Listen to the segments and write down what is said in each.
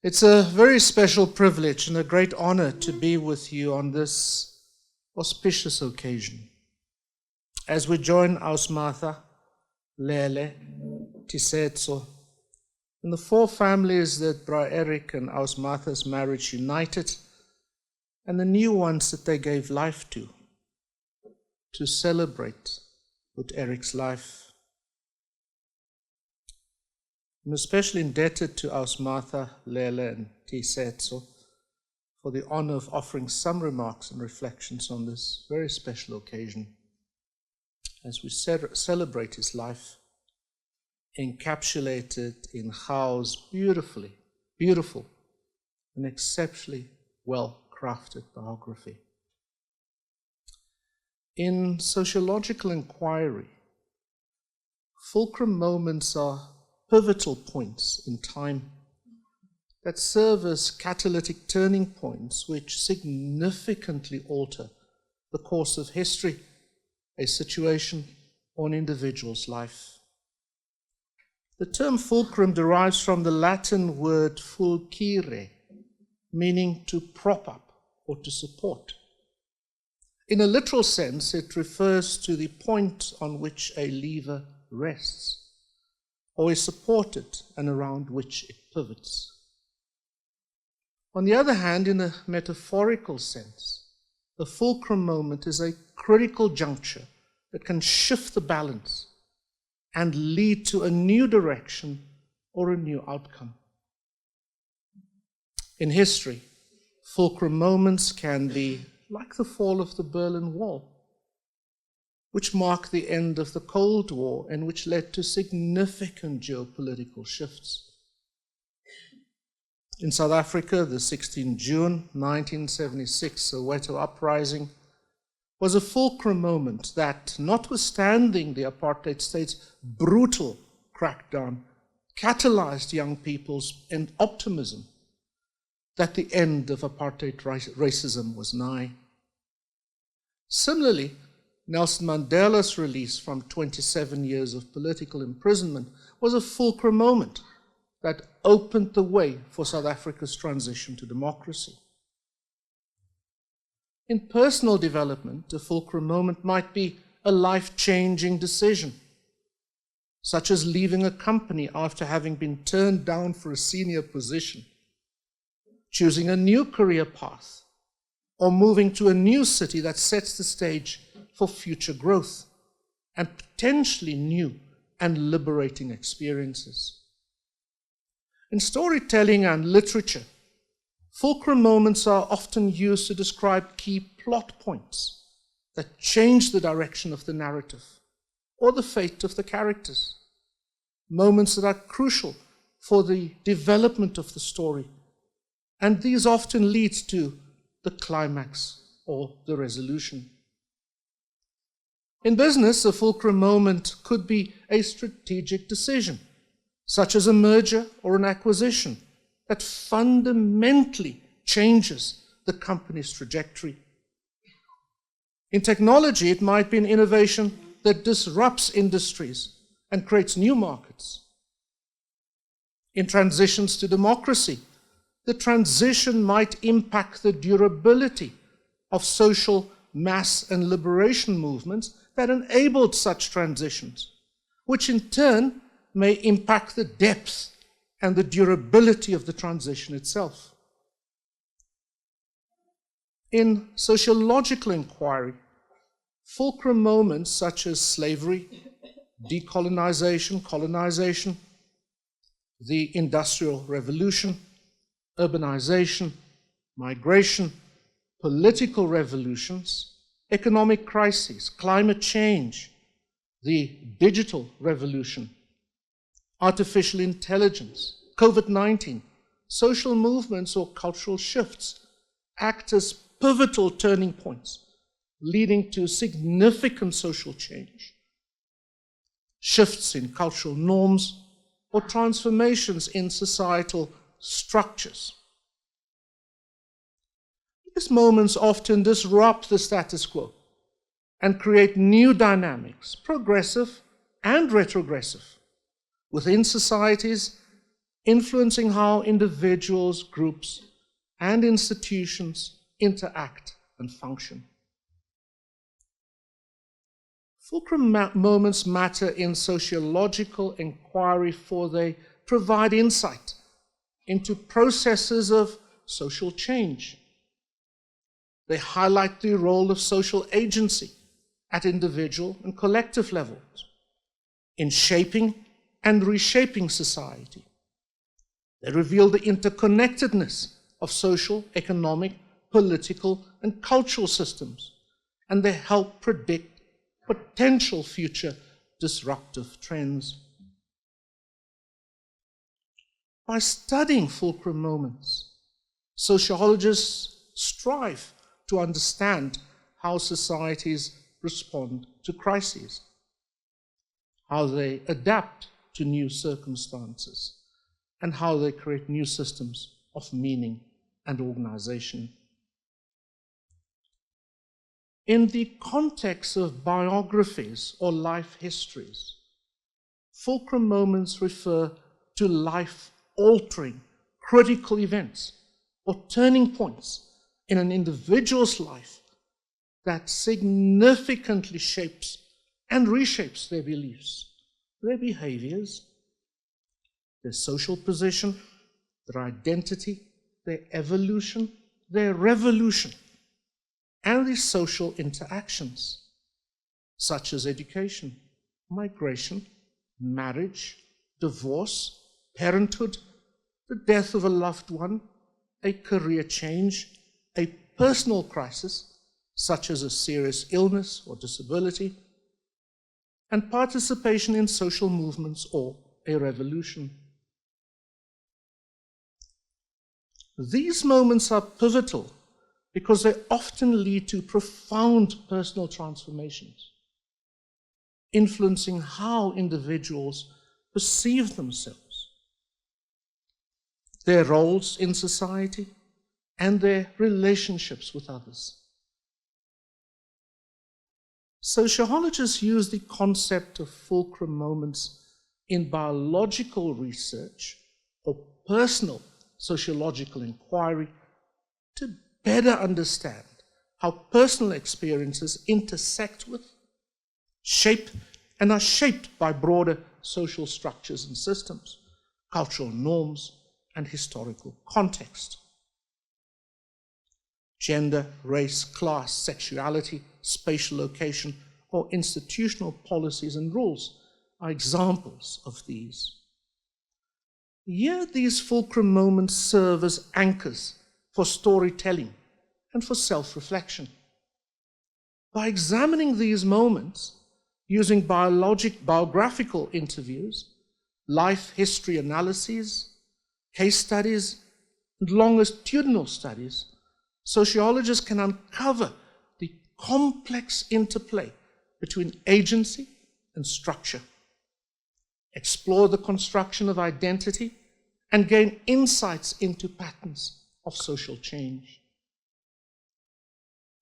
It's a very special privilege and a great honor to be with you on this auspicious occasion. As we join Ausmartha, Lele, Tisetso, and the four families that Bra Eric and Ausmartha's marriage united, and the new ones that they gave life to celebrate with Eric's life. I'm especially indebted to Ausmartha, Lele, and Tisetso for the honor of offering some remarks and reflections on this very special occasion as we celebrate his life, encapsulated in Gao's beautiful and exceptionally well-crafted biography. In sociological inquiry, fulcrum moments are pivotal points in time that serve as catalytic turning points which significantly alter the course of history, a situation, or an individual's life. The term fulcrum derives from the Latin word fulcire, meaning to prop up or to support. In a literal sense, it refers to the point on which a lever rests, or is supported and around which it pivots. On the other hand, in a metaphorical sense, the fulcrum moment is a critical juncture that can shift the balance and lead to a new direction or a new outcome. In history, fulcrum moments can be like the fall of the Berlin Wall, which marked the end of the Cold War and which led to significant geopolitical shifts. In South Africa, the 16 June 1976 Soweto uprising was a fulcrum moment that, notwithstanding the apartheid state's brutal crackdown, catalyzed young people's optimism that the end of apartheid racism was nigh. Similarly, Nelson Mandela's release from 27 years of political imprisonment was a fulcrum moment that opened the way for South Africa's transition to democracy. In personal development, a fulcrum moment might be a life-changing decision, such as leaving a company after having been turned down for a senior position, choosing a new career path, or moving to a new city that sets the stage for future growth and potentially new and liberating experiences. In storytelling and literature, fulcrum moments are often used to describe key plot points that change the direction of the narrative or the fate of the characters, moments that are crucial for the development of the story, and these often lead to the climax or the resolution. In business, a fulcrum moment could be a strategic decision, such as a merger or an acquisition, that fundamentally changes the company's trajectory. In technology, it might be an innovation that disrupts industries and creates new markets. In transitions to democracy, the transition might impact the durability of social mass and liberation movements that enabled such transitions, which in turn may impact the depth and the durability of the transition itself. In sociological inquiry, fulcrum moments such as slavery, decolonization, colonization, the Industrial Revolution, urbanization, migration, political revolutions, economic crises, climate change, the digital revolution, artificial intelligence, COVID-19, social movements or cultural shifts act as pivotal turning points, leading to significant social change, shifts in cultural norms, or transformations in societal structures. These moments often disrupt the status quo and create new dynamics, progressive and retrogressive, within societies influencing how individuals, groups, and institutions interact and function. Fulcrum moments matter in sociological inquiry, for they provide insight into processes of social change. They highlight the role of social agency at individual and collective levels in shaping and reshaping society. They reveal the interconnectedness of social, economic, political, and cultural systems, and they help predict potential future disruptive trends. By studying fulcrum moments, sociologists strive to understand how societies respond to crises, how they adapt to new circumstances, and how they create new systems of meaning and organization. In the context of biographies or life histories, fulcrum moments refer to life-altering, critical events or turning points in an individual's life that significantly shapes and reshapes their beliefs, their behaviors, their social position, their identity, their evolution, their revolution, and the social interactions, such as education, migration, marriage, divorce, parenthood, the death of a loved one, a career change, a personal crisis, such as a serious illness or disability, and participation in social movements or a revolution. These moments are pivotal because they often lead to profound personal transformations, influencing how individuals perceive themselves, their roles in society, and their relationships with others. Sociologists use the concept of fulcrum moments in biological research or personal sociological inquiry to better understand how personal experiences intersect with, shape, and are shaped by broader social structures and systems, cultural norms, and historical context. Gender, race, class, sexuality, spatial location, or institutional policies and rules are examples of these. Here, these fulcrum moments serve as anchors for storytelling and for self-reflection. By examining these moments, using biographical interviews, life history analyses, case studies, and longitudinal studies, sociologists can uncover the complex interplay between agency and structure, explore the construction of identity, and gain insights into patterns of social change.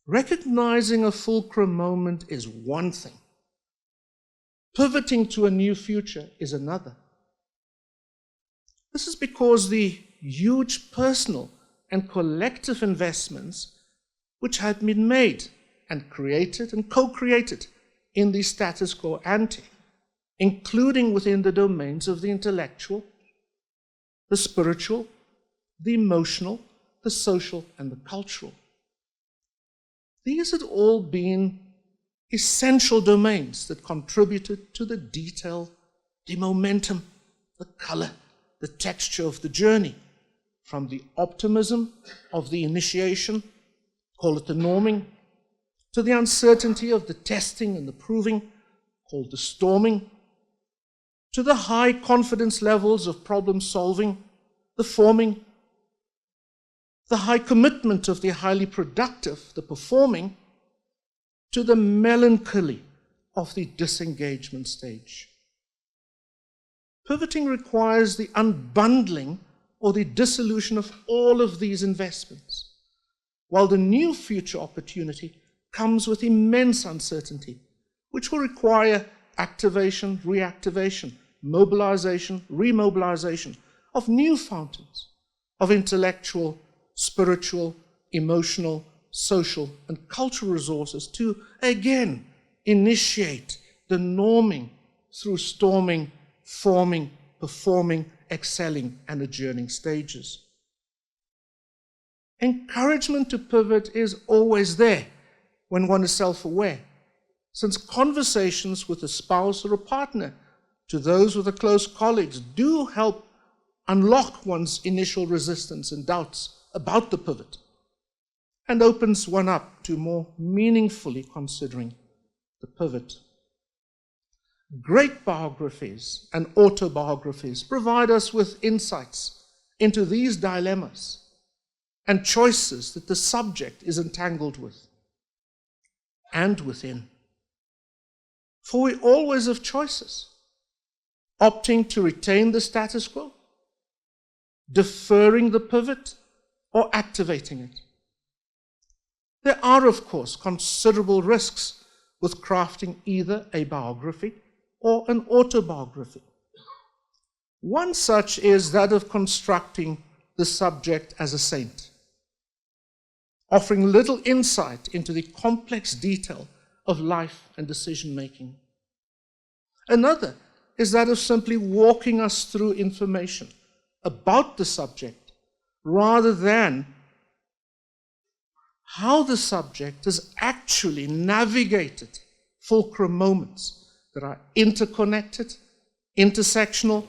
Recognizing a fulcrum moment is one thing. Pivoting to a new future is another. This is because the huge personal and collective investments which had been made and created and co-created in the status quo ante, including within the domains of the intellectual, the spiritual, the emotional, the social, and the cultural. These had all been essential domains that contributed to the detail, the momentum, the color, the texture of the journey, from the optimism of the initiation, call it the norming, to the uncertainty of the testing and the proving, called the storming, to the high confidence levels of problem solving, the forming, the high commitment of the highly productive, the performing, to the melancholy of the disengagement stage. Pivoting requires the unbundling or the dissolution of all of these investments, while the new future opportunity comes with immense uncertainty, which will require activation, reactivation, mobilization, remobilization of new fountains of intellectual, spiritual, emotional, social, and cultural resources to, again, initiate the norming through storming, forming, performing, excelling, and adjourning stages. Encouragement to pivot is always there when one is self-aware, since conversations with a spouse or a partner, to those with a close colleagues, do help unlock one's initial resistance and doubts about the pivot, and opens one up to more meaningfully considering the pivot. Great biographies and autobiographies provide us with insights into these dilemmas and choices that the subject is entangled with and within. For we always have choices, opting to retain the status quo, deferring the pivot, or activating it. There are, of course, considerable risks with crafting either a biography or an autobiography. One such is that of constructing the subject as a saint, offering little insight into the complex detail of life and decision-making. Another is that of simply walking us through information about the subject rather than how the subject has actually navigated fulcrum moments that are interconnected, intersectional,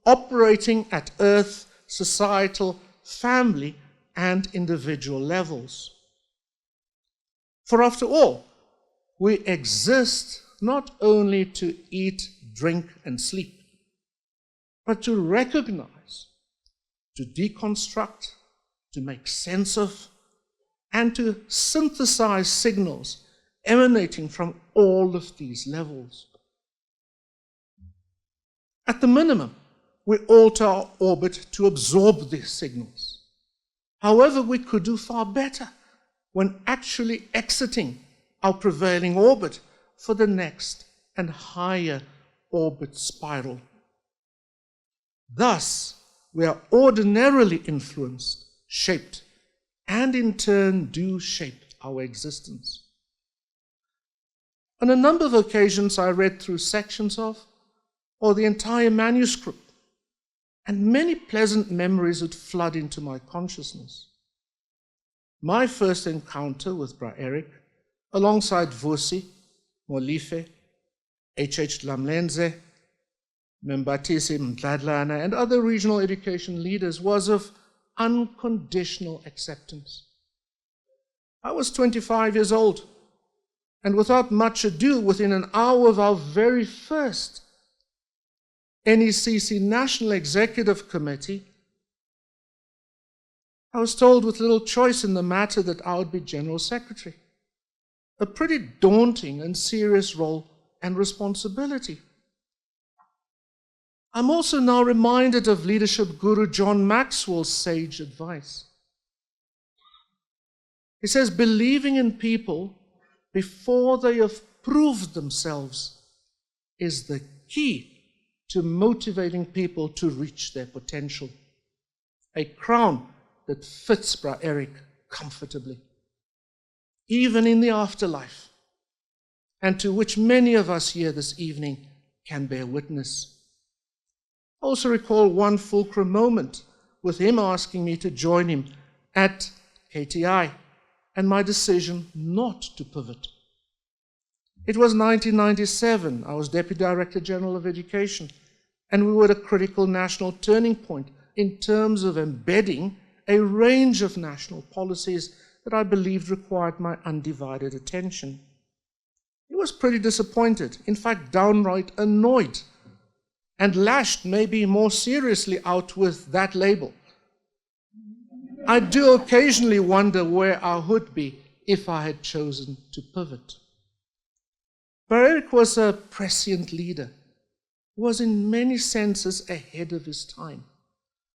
operating at earth, societal, family, and individual levels. For after all, we exist not only to eat, drink, and sleep, but to recognize, to deconstruct, to make sense of, and to synthesize signals emanating from all of these levels. At the minimum, we alter our orbit to absorb these signals. However, we could do far better when actually exiting our prevailing orbit for the next and higher orbit spiral. Thus, we are ordinarily influenced, shaped, and in turn do shape our existence. On a number of occasions, I read through sections of, or the entire manuscript, and many pleasant memories would flood into my consciousness. My first encounter with Bra Eric, alongside Vusi, Molife, H.H. Dlamlenze, Membatisi Mdladlana, and other regional education leaders, was of unconditional acceptance. I was 25 years old, and without much ado, within an hour of our very first NECC National Executive Committee, I was told with little choice in the matter that I would be General Secretary. A pretty daunting and serious role and responsibility. I'm also now reminded of leadership guru John Maxwell's sage advice. He says, believing in people before they have proved themselves is the key to motivating people to reach their potential. A crown that fits Bra Eric comfortably, even in the afterlife, and to which many of us here this evening can bear witness. I also recall one fulcrum moment with him asking me to join him at KTI and my decision not to pivot. It was 1997. I was Deputy Director General of Education, and we were at a critical national turning point in terms of embedding a range of national policies that I believed required my undivided attention. He was pretty disappointed, in fact downright annoyed, and lashed maybe more seriously out with that label. I do occasionally wonder where I would be if I had chosen to pivot. But Eric was a prescient leader, was in many senses ahead of his time,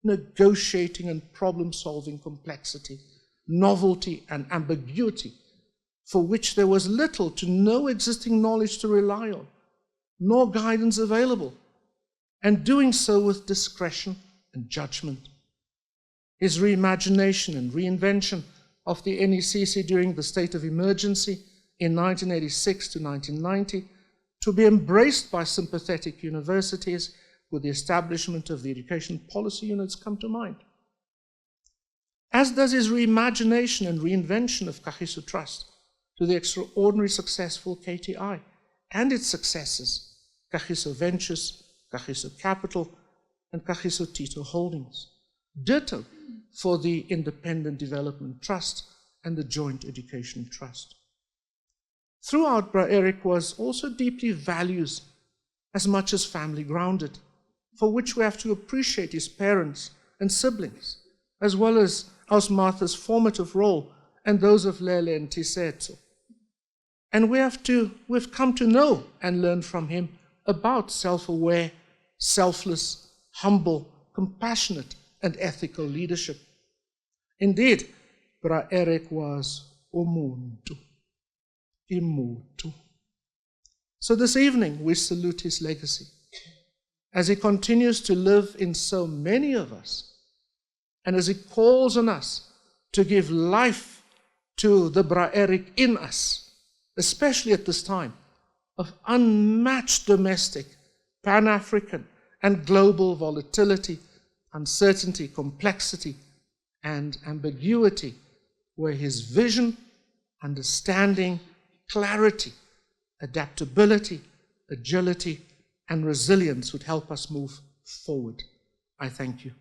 negotiating and problem-solving complexity, novelty and ambiguity, for which there was little to no existing knowledge to rely on, nor guidance available, and doing so with discretion, and judgment. His reimagination and reinvention of the NECC during the state of emergency in 1986 to 1990, to be embraced by sympathetic universities with the establishment of the education policy units, come to mind. As does his reimagination and reinvention of Kagiso Trust to the extraordinarily successful KTI and its successors, Kagiso Ventures, Kagiso Capital, and Kagiso Tito Holdings. Ditto for the Independent Development Trust and the Joint Education Trust. Throughout, Bra Eric was also deeply values as much as family grounded, for which we have to appreciate his parents and siblings, as well as Martha's formative role and those of Lele and Tisetso. And we've come to know and learn from him about self-aware, selfless, humble, compassionate, and ethical leadership. Indeed, Bra Eric was umuntu, imutu. So this evening we salute his legacy as he continues to live in so many of us, and as he calls on us to give life to the Bra Eric in us, especially at this time of unmatched domestic, Pan-African, and global volatility, uncertainty, complexity, and ambiguity, where his vision, understanding, clarity, adaptability, agility, and resilience would help us move forward. I thank you.